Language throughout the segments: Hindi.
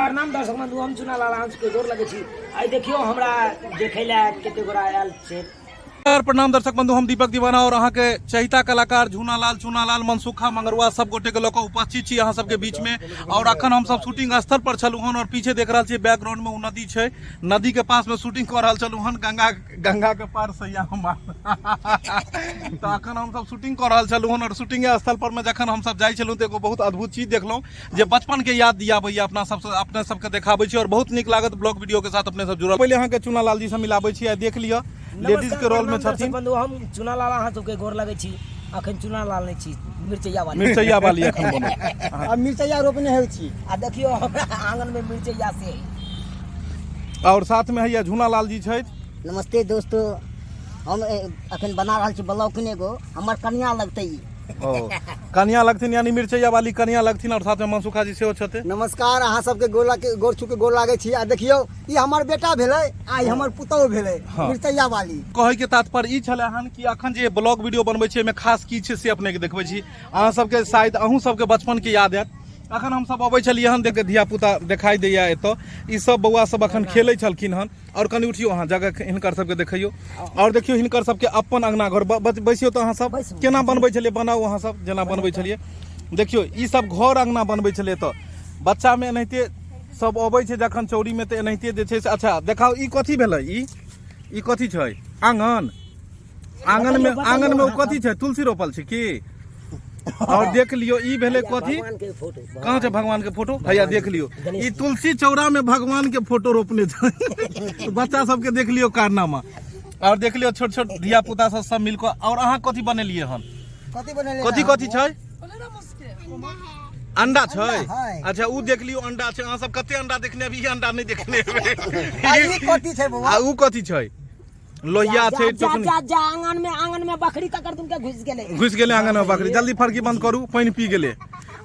नाम दर्शक बंधु हम चुना लाल आंच के जोर लगे छी आई देखियो हमरा देखे ला केते गोरा आयल छे। प्रणाम दर्शक बंधु, हम दीपक दीवाना और अहाँ के चहिता कलाकार चुनालाल मनसुखा मंगरुआ सब गोटे के लोग उपस्थित छी अहाँ सबके बीच में। और अखन हम सब शूटिंग स्थल पर छलू हन और पीछे देख रहा छे बैकग्राउंड में वो नदी छे, नदी के पास में शूटिंग कर रहा छलू हन गंगा के पार सैया तो अखन हम सब शूटिंग कर रहा छलू हन और शूटिंग स्थल पर में जखन हम सब जाय छलू तो एगो बहुत अद्भुत चीज देखलहुँ जे बचपन के याद दियाबैय अपना सबके देखाबै छी और बहुत नीक लागत ब्लॉग वीडियो के साथ अपने सब जुड़ल। पहले अहाँ के चुनालाल जी से मिलाबै छी, देख लिया लेडीज के रोल में छथिन। बंधु हम चुनालाल अहाँ सबके गोर लगे छी, अखन चुनालाल नहीं छी, मिर्चैया वाली अखन बनल अब मिर्चैया रोपने है छी आ देखियो हमरा आंगन में मिर्चैया से और साथ में है झूनालाल जी छै। नमस्ते दोस्तों, हम अखन बना रहा छी ब्लॉग को हमर कन्या लगते कन्या लगथिन यानी मिर्चैया वाली कन्या लगथिन और साथ में मनसुखा जी सेहो छथिन। नमस्कार, अहाँ सबके गोर छू के गोर लागे छी आ देखियो ई हमर बेटा भेलै आ हमर पुतौह भेलै मिर्चैया वाली। कहे के तात्पर्य ई छले हन कि अखन जे ब्लॉग वीडियो बनबै छी में खास की छै से अपने के देखबै छी। अहाँ सबके शायद अहूँ सबके बचपन के याद आयत, अखन हम सब अबै छलियै हन देख धिया पुता देखाई दैया एतऽ ई सब बौआ सब अखन खेलै छलखिन हन और कनि उठियो अहाँ जगह हिनकर सबके देखियो और देखियो हिनकर सबके अपन अंगना घर बैसियो तो अहाँ सब केना बनबै छलियै, बनाउ अहाँ सब जेना बनबै छलियै। देखियो ई सब घर अंगना बनबै छलियै तऽ बच्चा में एनाहिते सब अबै छै जखन चौरी में तऽ एनाहिते जे छै से। अच्छा देखाओ ई कथी भेलै, ई कथी छै आंगन में कथी छै, तुलसी रोपल छै की? और देख लियो ई भेले कथी, कहाँ छै भगवान के फोटो भैया देख लियो ई तुलसी चौरा में भगवान के फोटो रोपने छै बच्चा सबके देख लियो कारनामा। और देख लियो छोट छोट धिया पुता सब मिलकर। और अहाँ कथी बनेलिए हन, कथी छै? अंडा छै। अच्छा ऊ देख लियो अंडा छै। अहाँ सब कते अंडा देखने अभी अंडा नहीं देखने ऊ कथी छै? लोहिया छै आंगन में बकरी ककर तुमके घुस गेले आंगन में बकरी। जल्दी फरकी बंद करू, पानी पी गेले।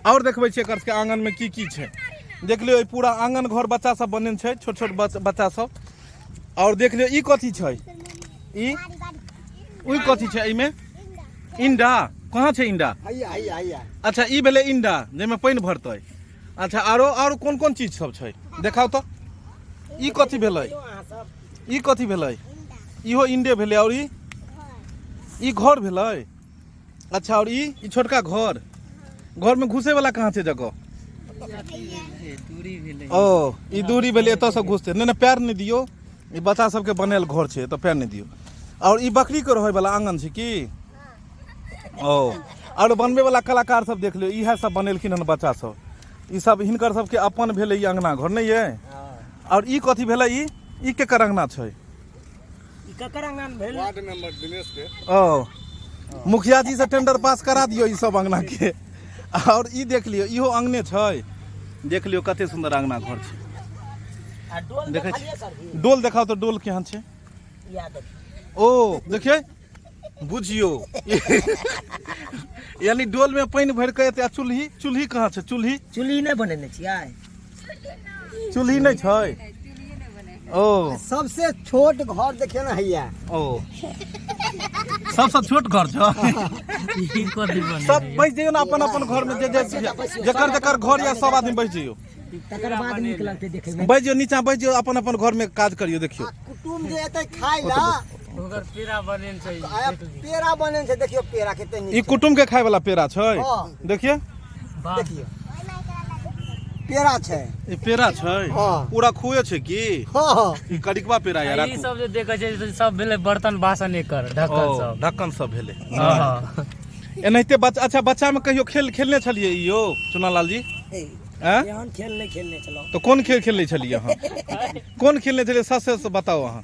और देखबै छी एकर के आंगन में की छै। देख लियो पूरा आंगन घर बच्चा सब बनेन छै, छोट छोट बच्चा सब। और देख लियो ई कथी छै, ई कथी छै? एमे इंडा कहाँ छै इंडा? अच्छा ई भेले इंडा जेमे पानी भरतै। अच्छा और कोन कोन चीज सब छै देखाओ तो। ई कथी भेलै, ई कथी भेलै? इहो इंडे भेले। और ई घर भेलै। अच्छा और ई छोटका घर में घुसे वाला कहाँ छै जगह? ओ ई दूरी भेले, एतऽ से घुसते नहीं पैर नहीं दियो, ई बच्चा सबके बनल घर छै तो पैर नहीं दियो। और ई बकरी के रहे वाला आंगन छै की? ओ और बनबे वाला कलाकार सब देख लियो इहे सब बनेलखिन हन बच्चा सब। ई सब हिनकर सबके अपन भेले, ई अंगना घर नहीं है। और ई कथी भेले, ई केकर अंगना छै? वार्ड मेंबर दिनेश के। ओ मुखिया जी से टेंडर पास करा दियो ई सब अंगना के। और ई देख लियो इहो अंगने छै, देख लियो कते सुंदर अंगना घर छै। देखे छी डोल देखाओ तो डोल केहन छै? ओ देखिए बुझियो यानी डोल में पानी भर के एते। चूल्ही कहाँ छै? चूल्ही नहीं बनेने छियै, चूल्ही नहीं छै। ओ सबसे छोट घर देखे ना हैया। ओ सबसे छोट घर छ सब बैस जइयो ना अपन अपन घर में जेकर घर या सब आदमी बैस जइयो। तकर बाद नीक लगते देखे में। बैस जइयो नीचा, बैस जइयो अपन अपन घर में काज करियो। देखियो कुटुम जे एते खाय ला ओकर पेड़ा बनेन छै देखियो पेड़ा केते नीक। ई कुटुम के खाय वाला पेड़ा छै, देखिए पेड़ा छै। ई पेड़ा छै पूरा खुए छै की? ई कड़िकवा पेड़ा यार। ई सब जे देखै छै सब भेले बर्तन बासन एकर ढक्कन सब भेले। एनाहिते बच्चा। अच्छा बच्चा में कहियो खेलने छलिए यो चुनालाल जी? एहन खेल नहीं खेलने चलो तो कौन खेल खेलने छलिए अहाँ? कौन खेलने छलिए सच से बताओ अहाँ।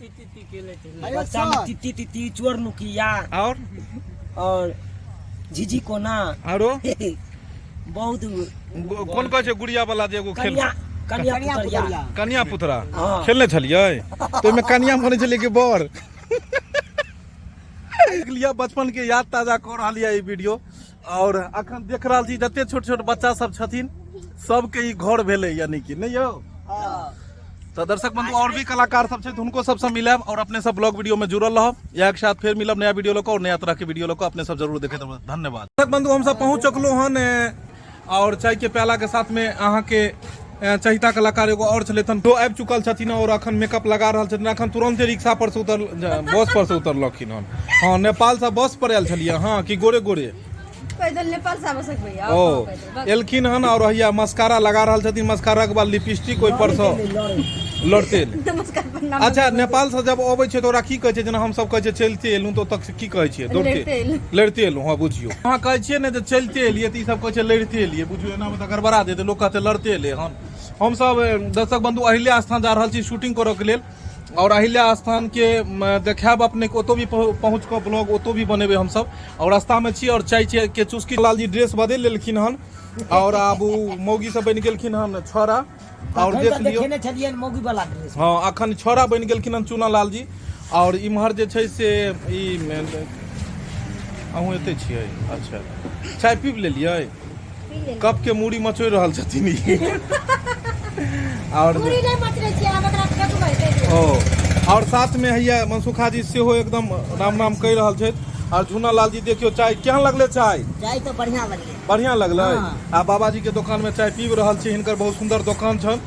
बच्चा में तिती चोर नुकिया और झिझी कोना आरो बहुत कौन कहे छै गुड़िया वाला जे एगो खेल कन्या पुतरा खेलने छलिए? तो ओमे कन्या बने छलिए कि बर? लिया बचपन के याद ताजा कर रहा ई वीडियो। और अखन देख रहा छी जते छोट छोट बच्चा सब छथिन सबके ई घर भेले यानी कि नहीं यो। तो दर्शक बंधु और भी कलाकार सब छे उनको सबसे मिलब और अपने सब ब्लॉग वीडियो में जुड़ल रहब। एक साथ फिर मिलब नया वीडियो लोग और नया तरह के वीडियो लोग अपने सब जरूर देखे। धन्यवाद दर्शक बंधु, हम सब पहुंच चुकलो हन और चाय के प्याला के साथ में अहाँ के चहिता कलाकार एगो और छथिन तो आबि चुकल छथिन और अखन मेकअप लगा रहल छथिन। अखन तुरंते रिक्शा पर से बस पर से उतरलखिन हन। हाँ, नेपाल से बस पर आयल छलियै। हाँ, कि गोरे गोरे पैदल नेपाल से आबि सकबै। ओ एलखिन हन और हैया मस्कारा लगा रहल छथिन। मस्कारा के बाद लिपस्टिक ओइ पर से लड़ते। नमस्कार प्रणाम। अच्छा, नेपाल से जब अबै छै तो ओकरा की कहै छै? जेना हम सब कहै छै चलते एलहुं तो तक की कहै छियै? दौड़ते लड़ते एलहुं। हाँ, बुझियो अहाँ कहै छियै ने जे चलते एलियै त ई सब कहै छै लड़ते एलियै। बुझियो एना में त गड़बड़ा देतै, लोग कहतै लड़ते एलै हन। हम सब दर्शक बंधु अहिल्या स्थान जा रहल छी शूटिंग करऽ के लेल और अहिल्या स्थान के देखाब अपने के। ओतो भी पहुंच के ब्लॉग ओतो भी बनेबे हम सब। और रास्ता में छी और चाय के चुस्की लाल जी ड्रेस बदल लेलखिन हन और आब मौगी सब बन गेलखिन हन छोरा। और देख लियो मौगी वाला ड्रेस। हाँ, अखन छोरा बन गेलखिन हन चूना लाल जी। और इम्हर जे छै से ई अहूँ एते छियै? अच्छा, चाय पीब लेलियै? कप के मूड़ी मचोड़ रहल छथिन ई। और साथ में हैया मनसुखा जी सेहो एकदम राम नाम कहि रहल छथि। और झूना लाल जी देखियो चाय केहन लगले? चाय तो बढ़िया लगले। बढ़िया लगले। आ बाबाजी के दुकान में चाय पीब रहल छी। हिनकर बहुत सुंदर दुकान छन।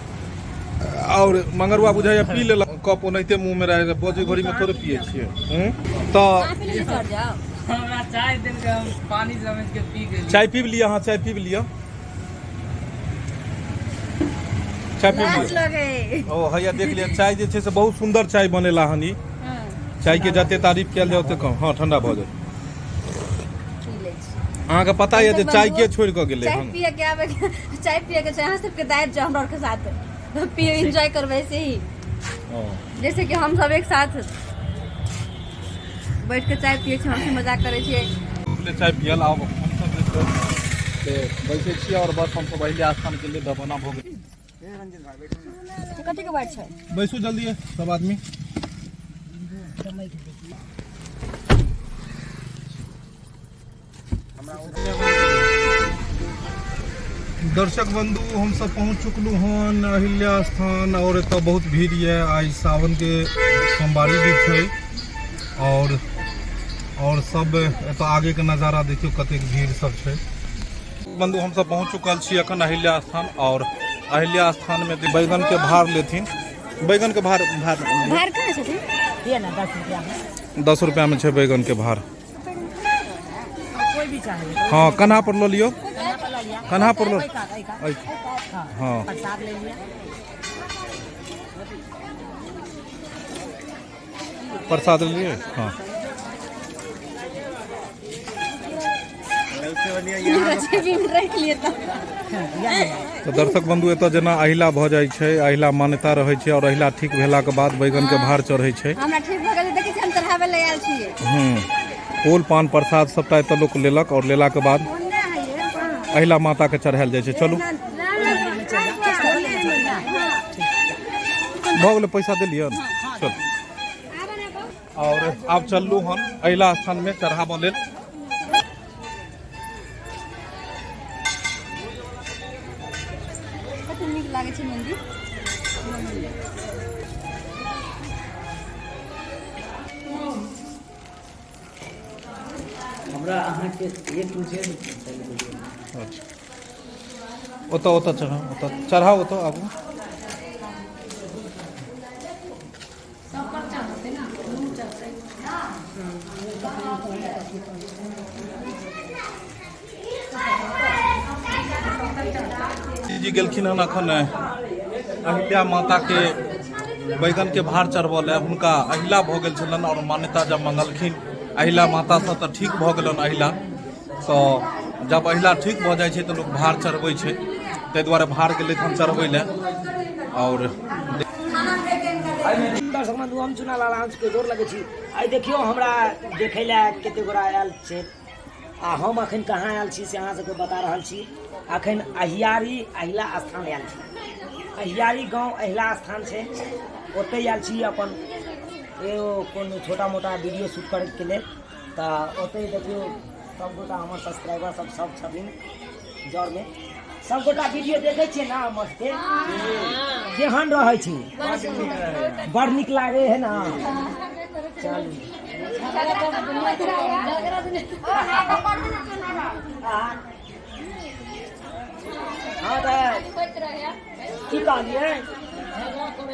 और मंगरुआ बुझाइया पी लेलक कप ओनाहिते मुंह में रह बजे घड़ी में थोड़े पिए छियै। तो हमरा चाय देन के हम पानी समझ के पी गेली। चाय पीब लिया। हाँ, चाय पीब लिया। चाय पीब लिया। ओ हैया देख लिया, चाय जे छै से बहुत सुंदर चाय बनेला हन। ई चाय के जते तारीफ कैल जाओ ओते कम। हाँ, ठंडा भ जाए। अहाँ के पता है जे चाय के छोड़ के गेले हन? चाय पिए के आबे चाय पिए के चाहे सबके दायित्व जो हमरा के साथ पिए एंजॉय करबै से ही। जैसे कि हम सब एक साथ बैठ के चाय पिए छी, हंसी मजाक करे छी। चाय पियल आब हम सब से बैठे छी और बस हम सब अहिल्या स्थान के लिए रवाना भ गेल। कथि के बात छै? बैसू जल्दी सब आदमी। दर्शक बंधु हम सब पहुंच चुकलू हन अहिल्या स्थान और एतऽ बहुत भीड़ है। आज सावन के सोमवारी भी छै और सब एतऽ आगे के नजारा देखियो कतेक भीड़ सब छै। बंधु हम सब पहुंच चुकल छी अखन अहिल्या स्थान। और अहिल्या स्थान में बैगन के भार लेथिन। बैगन के भार भार कहाँ छथिन? ये ना 10 रुपया में। 10 रुपया में छै बैगन के भार। कोई भी चाहिए। हाँ, कन्हा पर लो लियो। कन्हा पर लो। हाँ, प्रसाद ले लिया। प्रसाद ले लिए। हाँ, तो दर्शक बंधु एतऽ जेना अहिला भऽ जाइ छै, अहिला मान्यता रहै छै और अहिला ठीक भेला के बाद बैगन के भार चढ़ै छै। हमरा ठीक भ गेल, देखै छी हम चढ़ावे ले आयल छियै। फूल पान प्रसाद सबटा एतऽ लोक लेलक और लेला के बाद अहिला माता के चढ़ायल जाइ छै। चलू भऽ गेलै, पैसा देलियै। चल और आब चललू हन अहिला स्थान में चढ़ाबऽ लेल। कते नीक लागै छै मंदिर। हमरा अहाँ के एक मुझे अच्छा, ओतऽ चढ़ाओ ओतऽ आबू। जी गेलखिन हन अखन अहिल्या माता के बैगन के भार चढ़बऽ ले। हुनका अहिला भऽ गेल छलनि और मान्यता जब मंगलखिन अहिला माता से तऽ ठीक भऽ गेलनि अहिला। तो जब अहिला ठीक भऽ जाइ छै तऽ लोक भार चढ़बै छै, ताहि दुआरे भार गेलै हम चढ़बै ले। और दर्शक बंधु हम चूना लाल आंच के जोर लगे छी। आई देखियो हमरा देखे ला कते गोरा आयल छै आ हम अखन कहाँ आयल छी से अहाँ सबके बता रहल छी। अखन अहियारी अहिला स्थान आयल छी। अहियारी गांव अहिला स्थान छै, ओतै आयल छी अपन एगो कोनो छोटा मोटा वीडियो शूट करे के लेल। तऽ ओतै देखियो सब गोटा हमर सब्सक्राइबर सब छथिन जड़ में। सब गोटा वीडियो देखे छियै ना मस्त केहन रहै छी, बड़ नीक लागे है ना। चलू हाँ की कहलिए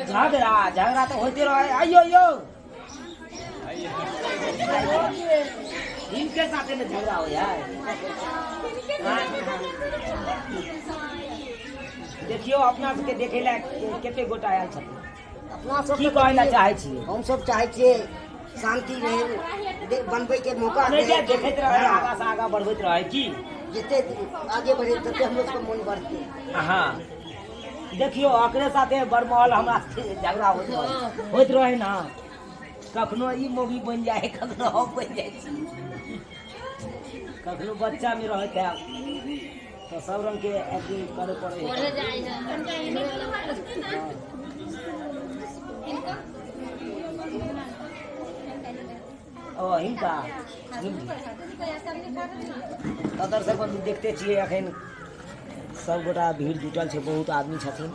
झगड़ा तो होते रहे। आइयो यो इनके साथ में झगड़ा हो यार। देखियो अपना सबके देखे ला कते गोटा आयल छथिन। अपना सब की कहै ला चाहै छी? हम सब चाहे छियै शांति रहे, बनबे के मौका नहीं क्या रहे। देखैत रहे आगा से आगा बढ़बैत रहे की? जितने आगे बढ़े तते हम लोग का मन बढ़ते। हाँ देखियो एकरे साथे बरमहल हमरा से झगड़ा होइत रहे ना। कखनो ई मोगी बन जाए, कखनो हम बन जाए छी। कखनो बच्चा में रहत है तो सब रंग के एक्टिंग करे पड़े है। ओ हिनका कदर से बंधु देखते छियै अखन सब गोटा भीड़ जुटल छै, बहुत आदमी छथिन।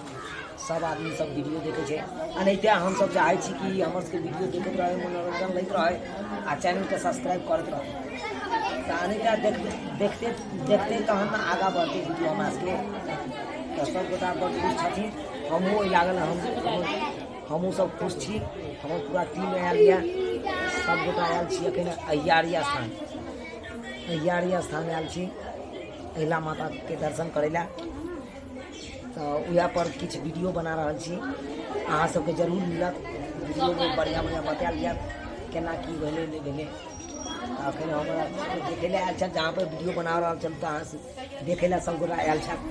सब आदमी सब वीडियो देखे छै। अनहिते हम सब चाहे छी कि हमर सबके वीडियो देखैत रहे, मनोरंजन लैत रहे आ चैनल के सब्सक्राइब करैत रहे। तो अनहिते देखते देखते तहन ना आगा बढ़ते वीडियो हमरा सबके। तो सब गोटा बड़ खुश छथिन, हमहूँ लागल हमहूँ सब खुश छी। हमर पूरा टीम आयल यऽ, सब गोटा आयल छी अखन अहियारी स्थान। अहियारी स्थान आयल छी अहिला माता के दर्शन करे ला। तो वहाँ पर किछु वीडियो बना रहल छी, अहाँ सबके जरूर मिलत। वीडियो में बढ़िया बढ़िया बतायल जायत केना की भेलै नहीं भेलै। अखन हमरा देखे ला आयल छथि, जहाँ पर वीडियो बना रहल छल तो अहाँ से देखे ला सब गोटा आयल छथि।